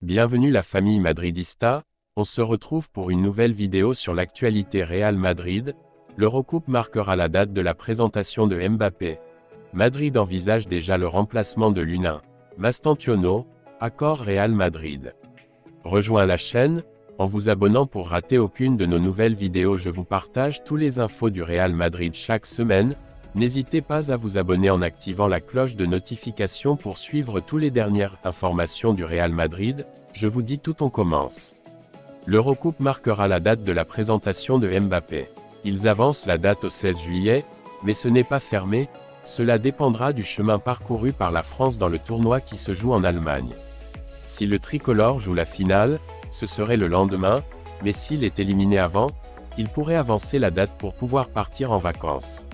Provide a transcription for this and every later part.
Bienvenue la famille madridista, on se retrouve pour une nouvelle vidéo sur l'actualité Real Madrid. L'Eurocoupe marquera la date de la présentation de Mbappé. Madrid envisage déjà le remplacement de l'U1. Mastantuono, accord Real Madrid. Rejoins la chaîne, en vous abonnant pour rater aucune de nos nouvelles vidéos. Je vous partage tous les infos du Real Madrid chaque semaine. N'hésitez pas à vous abonner en activant la cloche de notification pour suivre toutes les dernières informations du Real Madrid. Je vous dis tout, on commence. L'Eurocoupe marquera la date de la présentation de Mbappé. Ils avancent la date au 16 juillet, mais ce n'est pas fermé, cela dépendra du chemin parcouru par la France dans le tournoi qui se joue en Allemagne. Si le tricolore joue la finale, ce serait le lendemain, mais s'il est éliminé avant, il pourrait avancer la date pour pouvoir partir en vacances.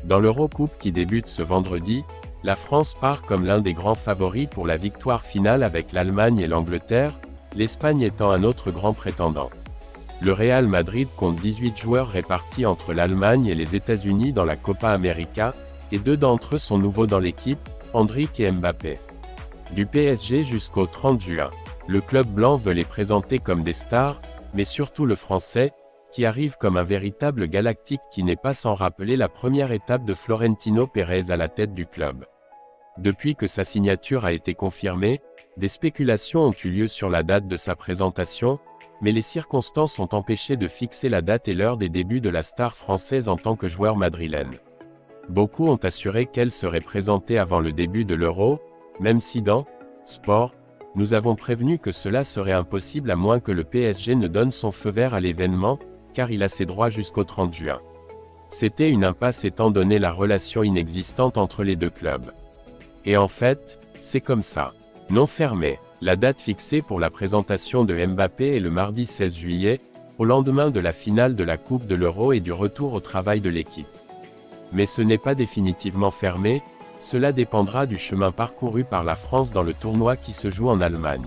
Dans l'Eurocoupe qui débute ce vendredi, la France part comme l'un des grands favoris pour la victoire finale avec l'Allemagne et l'Angleterre, l'Espagne étant un autre grand prétendant. Le Real Madrid compte 18 joueurs répartis entre l'Allemagne et les États-Unis dans la Copa América, et deux d'entre eux sont nouveaux dans l'équipe, Endrick et Mbappé. Du PSG jusqu'au 30 juin, le club blanc veut les présenter comme des stars, mais surtout le français, qui arrive comme un véritable galactique qui n'est pas sans rappeler la première étape de Florentino Pérez à la tête du club. Depuis que sa signature a été confirmée, des spéculations ont eu lieu sur la date de sa présentation, mais les circonstances ont empêché de fixer la date et l'heure des débuts de la star française en tant que joueur madrilène. Beaucoup ont assuré qu'elle serait présentée avant le début de l'Euro, même si dans Sport, nous avons prévenu que cela serait impossible à moins que le PSG ne donne son feu vert à l'événement, car il a ses droits jusqu'au 30 juin. C'était une impasse étant donné la relation inexistante entre les deux clubs. Et en fait, c'est comme ça. Non fermé. La date fixée pour la présentation de Mbappé est le mardi 16 juillet, au lendemain de la finale de la Coupe de l'Euro et du retour au travail de l'équipe. Mais ce n'est pas définitivement fermé, cela dépendra du chemin parcouru par la France dans le tournoi qui se joue en Allemagne.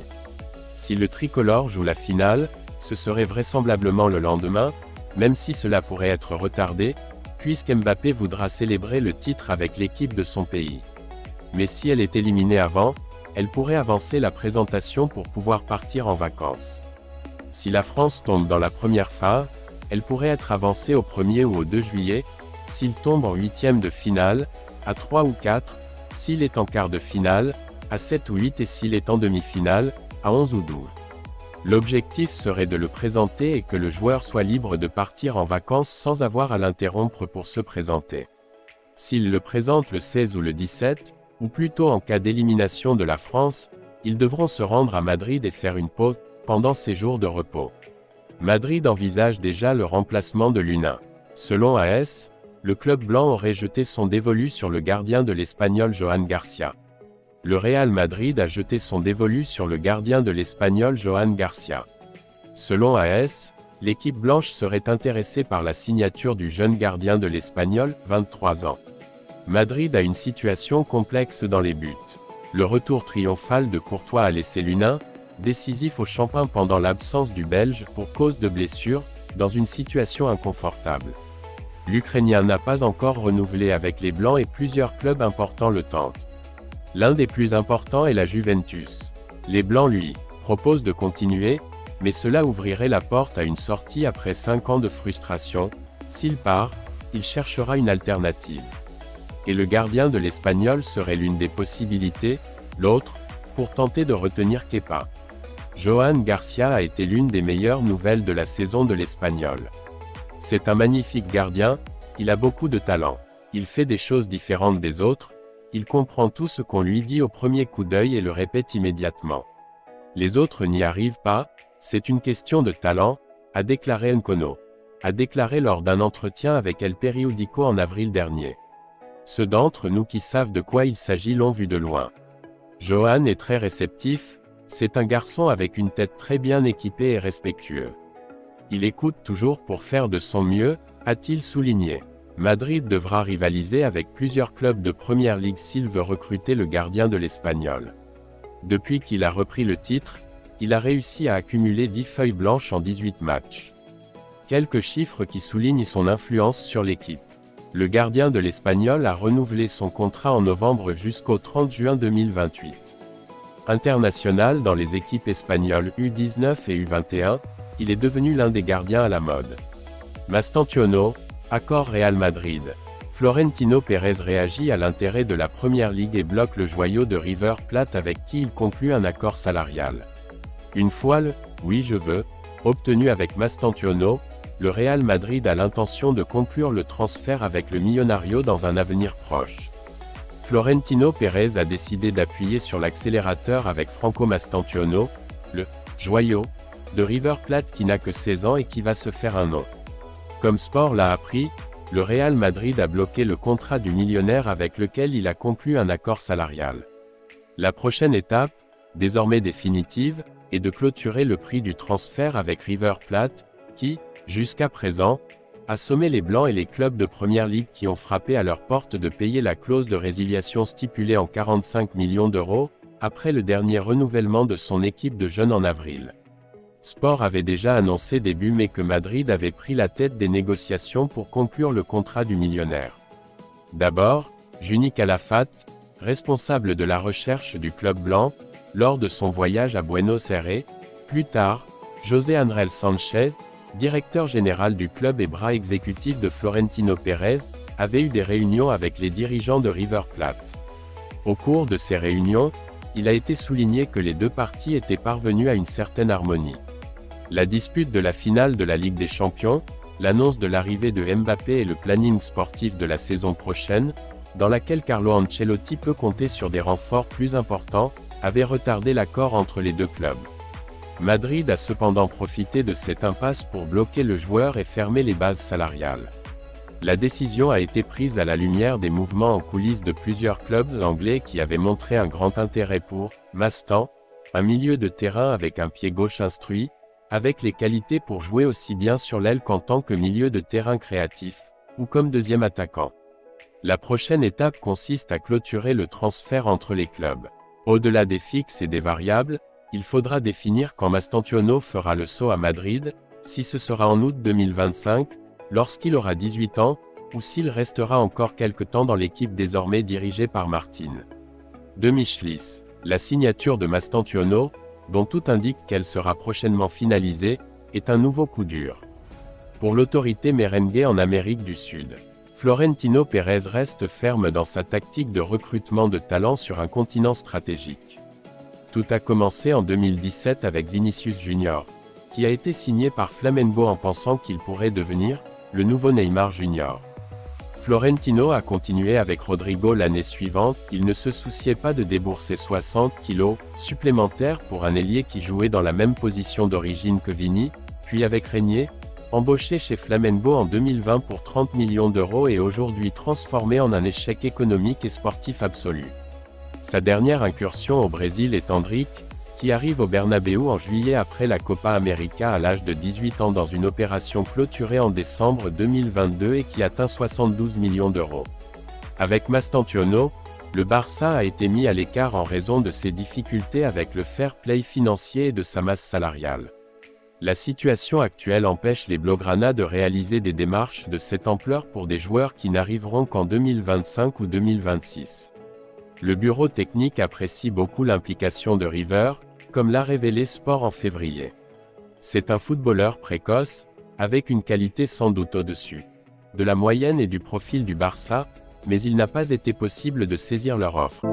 Si le tricolore joue la finale, ce serait vraisemblablement le lendemain, même si cela pourrait être retardé, puisqu'Mbappé voudra célébrer le titre avec l'équipe de son pays. Mais si elle est éliminée avant, elle pourrait avancer la présentation pour pouvoir partir en vacances. Si la France tombe dans la première phase, elle pourrait être avancée au 1er ou au 2 juillet, s'il tombe en huitième de finale, à 3 ou 4, s'il est en quart de finale, à 7 ou 8 et s'il est en demi-finale, à 11 ou 12. L'objectif serait de le présenter et que le joueur soit libre de partir en vacances sans avoir à l'interrompre pour se présenter. S'il le présente le 16 ou le 17, ou plutôt en cas d'élimination de la France, ils devront se rendre à Madrid et faire une pause pendant ces jours de repos. Madrid envisage déjà le remplacement de l'U1. Selon AS, le club blanc aurait jeté son dévolu sur le gardien de l'Espagnol Johan Garcia. Le Real Madrid a jeté son dévolu sur le gardien de l'Espagnol Johan Garcia. Selon AS, l'équipe blanche serait intéressée par la signature du jeune gardien de l'Espagnol, 23 ans. Madrid a une situation complexe dans les buts. Le retour triomphal de Courtois a laissé l'U1, décisif au Champin pendant l'absence du Belge pour cause de blessure, dans une situation inconfortable. L'Ukrainien n'a pas encore renouvelé avec les Blancs et plusieurs clubs importants le tentent. L'un des plus importants est la Juventus. Les Blancs lui proposent de continuer, mais cela ouvrirait la porte à une sortie après 5 ans de frustration. S'il part, il cherchera une alternative. Et le gardien de l'Espagnol serait l'une des possibilités, l'autre, pour tenter de retenir Kepa. Johan Garcia a été l'une des meilleures nouvelles de la saison de l'Espagnol. C'est un magnifique gardien, il a beaucoup de talent. Il fait des choses différentes des autres, il comprend tout ce qu'on lui dit au premier coup d'œil et le répète immédiatement. Les autres n'y arrivent pas, c'est une question de talent, a déclaré Nkono. A déclaré lors d'un entretien avec El Periódico en avril dernier. Ceux d'entre nous qui savent de quoi il s'agit l'ont vu de loin. Johan est très réceptif, c'est un garçon avec une tête très bien équipée et respectueux. Il écoute toujours pour faire de son mieux, a-t-il souligné. Madrid devra rivaliser avec plusieurs clubs de Première Ligue s'il veut recruter le gardien de l'Espagnol. Depuis qu'il a repris le titre, il a réussi à accumuler 10 feuilles blanches en 18 matchs. Quelques chiffres qui soulignent son influence sur l'équipe. Le gardien de l'Espagnol a renouvelé son contrat en novembre jusqu'au 30 juin 2028. International dans les équipes espagnoles U19 et U21, il est devenu l'un des gardiens à la mode. Mastantuono, accord Real Madrid. Florentino Pérez réagit à l'intérêt de la Première Ligue et bloque le joyau de River Plate avec qui il conclut un accord salarial. Une fois le « oui je veux » obtenu avec Mastantuono, le Real Madrid a l'intention de conclure le transfert avec le Millonario dans un avenir proche. Florentino Pérez a décidé d'appuyer sur l'accélérateur avec Franco Mastantuono, le « joyau » de River Plate qui n'a que 16 ans et qui va se faire un nom. Comme Sport l'a appris, le Real Madrid a bloqué le contrat du millionnaire avec lequel il a conclu un accord salarial. La prochaine étape, désormais définitive, est de clôturer le prix du transfert avec River Plate, qui, jusqu'à présent, a sommé les Blancs et les clubs de Première Ligue qui ont frappé à leur porte de payer la clause de résiliation stipulée en 45 millions d'euros, après le dernier renouvellement de son équipe de jeunes en avril. Sport avait déjà annoncé début mai que Madrid avait pris la tête des négociations pour conclure le contrat du millionnaire. D'abord, Juni Calafat, responsable de la recherche du club blanc, lors de son voyage à Buenos Aires, plus tard, José Ángel Sánchez, directeur général du club et bras exécutif de Florentino Pérez, avait eu des réunions avec les dirigeants de River Plate. Au cours de ces réunions, il a été souligné que les deux parties étaient parvenues à une certaine harmonie. La dispute de la finale de la Ligue des Champions, l'annonce de l'arrivée de Mbappé et le planning sportif de la saison prochaine, dans laquelle Carlo Ancelotti peut compter sur des renforts plus importants, avaient retardé l'accord entre les deux clubs. Madrid a cependant profité de cette impasse pour bloquer le joueur et fermer les bases salariales. La décision a été prise à la lumière des mouvements en coulisses de plusieurs clubs anglais qui avaient montré un grand intérêt pour Mastan, un milieu de terrain avec un pied gauche instruit, avec les qualités pour jouer aussi bien sur l'aile qu'en tant que milieu de terrain créatif, ou comme deuxième attaquant. La prochaine étape consiste à clôturer le transfert entre les clubs. Au-delà des fixes et des variables, il faudra définir quand Mastantuono fera le saut à Madrid, si ce sera en août 2025, lorsqu'il aura 18 ans, ou s'il restera encore quelque temps dans l'équipe désormais dirigée par Martin de Michelis. La signature de Mastantuono, dont tout indique qu'elle sera prochainement finalisée, est un nouveau coup dur pour l'autorité merengue en Amérique du Sud. Florentino Pérez reste ferme dans sa tactique de recrutement de talents sur un continent stratégique. Tout a commencé en 2017 avec Vinicius Junior, qui a été signé par Flamengo en pensant qu'il pourrait devenir le nouveau Neymar Junior. Florentino a continué avec Rodrigo l'année suivante, il ne se souciait pas de débourser 60 kilos supplémentaires pour un ailier qui jouait dans la même position d'origine que Vini, puis avec Régnier, embauché chez Flamengo en 2020 pour 30 millions d'euros et aujourd'hui transformé en un échec économique et sportif absolu. Sa dernière incursion au Brésil est Endrick, qui arrive au Bernabéu en juillet après la Copa América à l'âge de 18 ans dans une opération clôturée en décembre 2022 et qui atteint 72 millions d'euros. Avec Mastantuono, le Barça a été mis à l'écart en raison de ses difficultés avec le fair play financier et de sa masse salariale. La situation actuelle empêche les Blaugrana de réaliser des démarches de cette ampleur pour des joueurs qui n'arriveront qu'en 2025 ou 2026. Le bureau technique apprécie beaucoup l'implication de River, comme l'a révélé Sport en février. C'est un footballeur précoce, avec une qualité sans doute au-dessus de la moyenne et du profil du Barça, mais il n'a pas été possible de saisir leur offre.